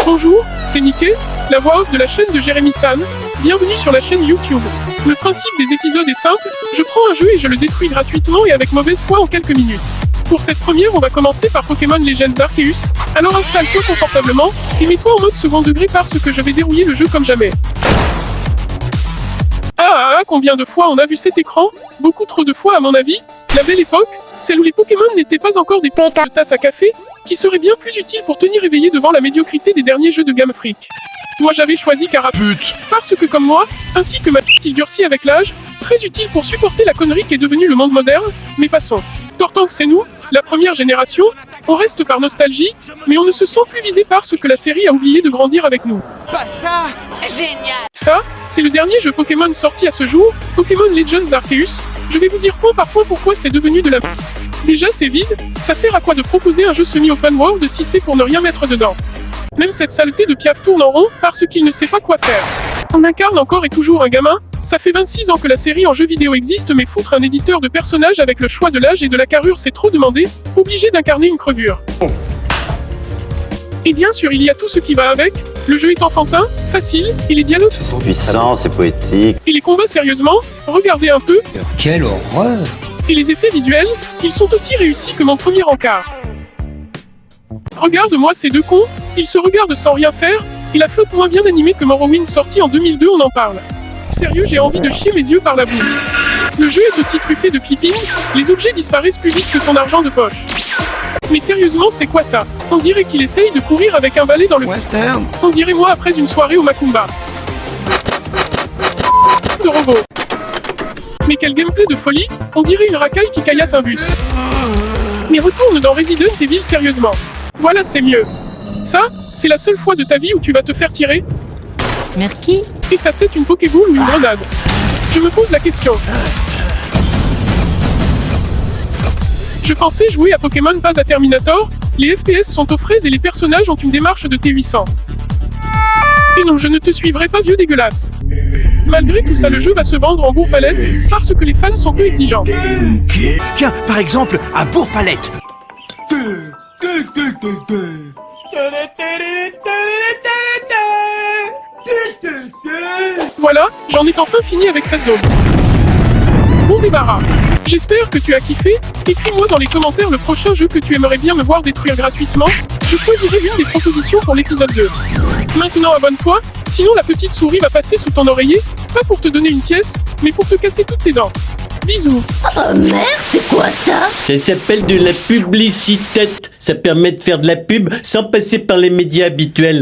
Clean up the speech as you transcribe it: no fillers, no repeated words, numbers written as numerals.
Bonjour, c'est Mickey, la voix off de la chaîne de Jérémy San. Bienvenue sur la chaîne YouTube. Le principe des épisodes est simple, je prends un jeu et je le détruis gratuitement et avec mauvaise foi en quelques minutes. Pour cette première, on va commencer par Pokémon Legends Arceus, alors installe-toi confortablement, et mets-toi en mode second degré parce que je vais dérouiller le jeu comme jamais. Combien de fois on a vu cet écran? Beaucoup trop de fois à mon avis. La belle époque, celle où les Pokémon n'étaient pas encore des de tasses à café, qui seraient bien plus utiles pour tenir éveillé devant la médiocrité des derniers jeux de Game Freak. Moi j'avais choisi Carapuce, parce que comme moi, ainsi que ma il durcit avec l'âge, très utile pour supporter la connerie qu'est devenu le monde moderne, mais passons. Tortank c'est nous, la première génération, on reste par nostalgie, mais on ne se sent plus visé par ce que la série a oublié de grandir avec nous. Pas ça! Génial! Ça, c'est le dernier jeu Pokémon sorti à ce jour, Pokémon Legends Arceus. Je vais vous dire point par point pourquoi c'est devenu de la... Déjà c'est vide, ça sert à quoi de proposer un jeu semi-open world si c'est pour ne rien mettre dedans? Même cette saleté de Piaf tourne en rond parce qu'il ne sait pas quoi faire. On incarne encore et toujours un gamin, ça fait 26 ans que la série en jeu vidéo existe mais foutre un éditeur de personnages avec le choix de l'âge et de la carrure c'est trop demandé, obligé d'incarner une crevure. Et bien sûr il y a tout ce qui va avec, le jeu est enfantin, facile, et les dialogues... C'est puissant, c'est poétique. Et les combats sérieusement, regardez un peu. Quelle horreur! Et les effets visuels, ils sont aussi réussis que mon premier encart. Regarde-moi ces deux cons, ils se regardent sans rien faire, et la flotte moins bien animée que Morrowind sorti en 2002 on en parle. Sérieux j'ai envie de chier mes yeux par la bouche. Le jeu est aussi truffé de clippings, les objets disparaissent plus vite que ton argent de poche. Mais sérieusement c'est quoi ça? On dirait qu'il essaye de courir avec un balai dans le... Western! On dirait moi après une soirée au Macumba. De robot. Mais quel gameplay de folie, on dirait une racaille qui caillasse un bus. Mais retourne dans Resident Evil sérieusement. Voilà c'est mieux. Ça, c'est la seule fois de ta vie où tu vas te faire tirer. Merci. Et ça c'est une Pokéball ou une grenade? Je me pose la question. Je pensais jouer à Pokémon pas à Terminator, les FPS sont aux fraises et les personnages ont une démarche de T800. Et non je ne te suivrai pas vieux dégueulasse. Malgré tout ça le jeu va se vendre en bourre-palette, parce que les fans sont peu exigeants. Tiens, par exemple, à Bourg-Palette! Voilà, j'en ai enfin fini avec cette zone. Bon débarras. J'espère que tu as kiffé, écris-moi dans les commentaires le prochain jeu que tu aimerais bien me voir détruire gratuitement, je choisirai une des propositions pour l'épisode 2. Maintenant abonne-toi, sinon la petite souris va passer sous ton oreiller, pas pour te donner une pièce, mais pour te casser toutes tes dents. Bisous. Oh merde, c'est quoi ça? Ça s'appelle de la publicité. Ça permet de faire de la pub sans passer par les médias habituels.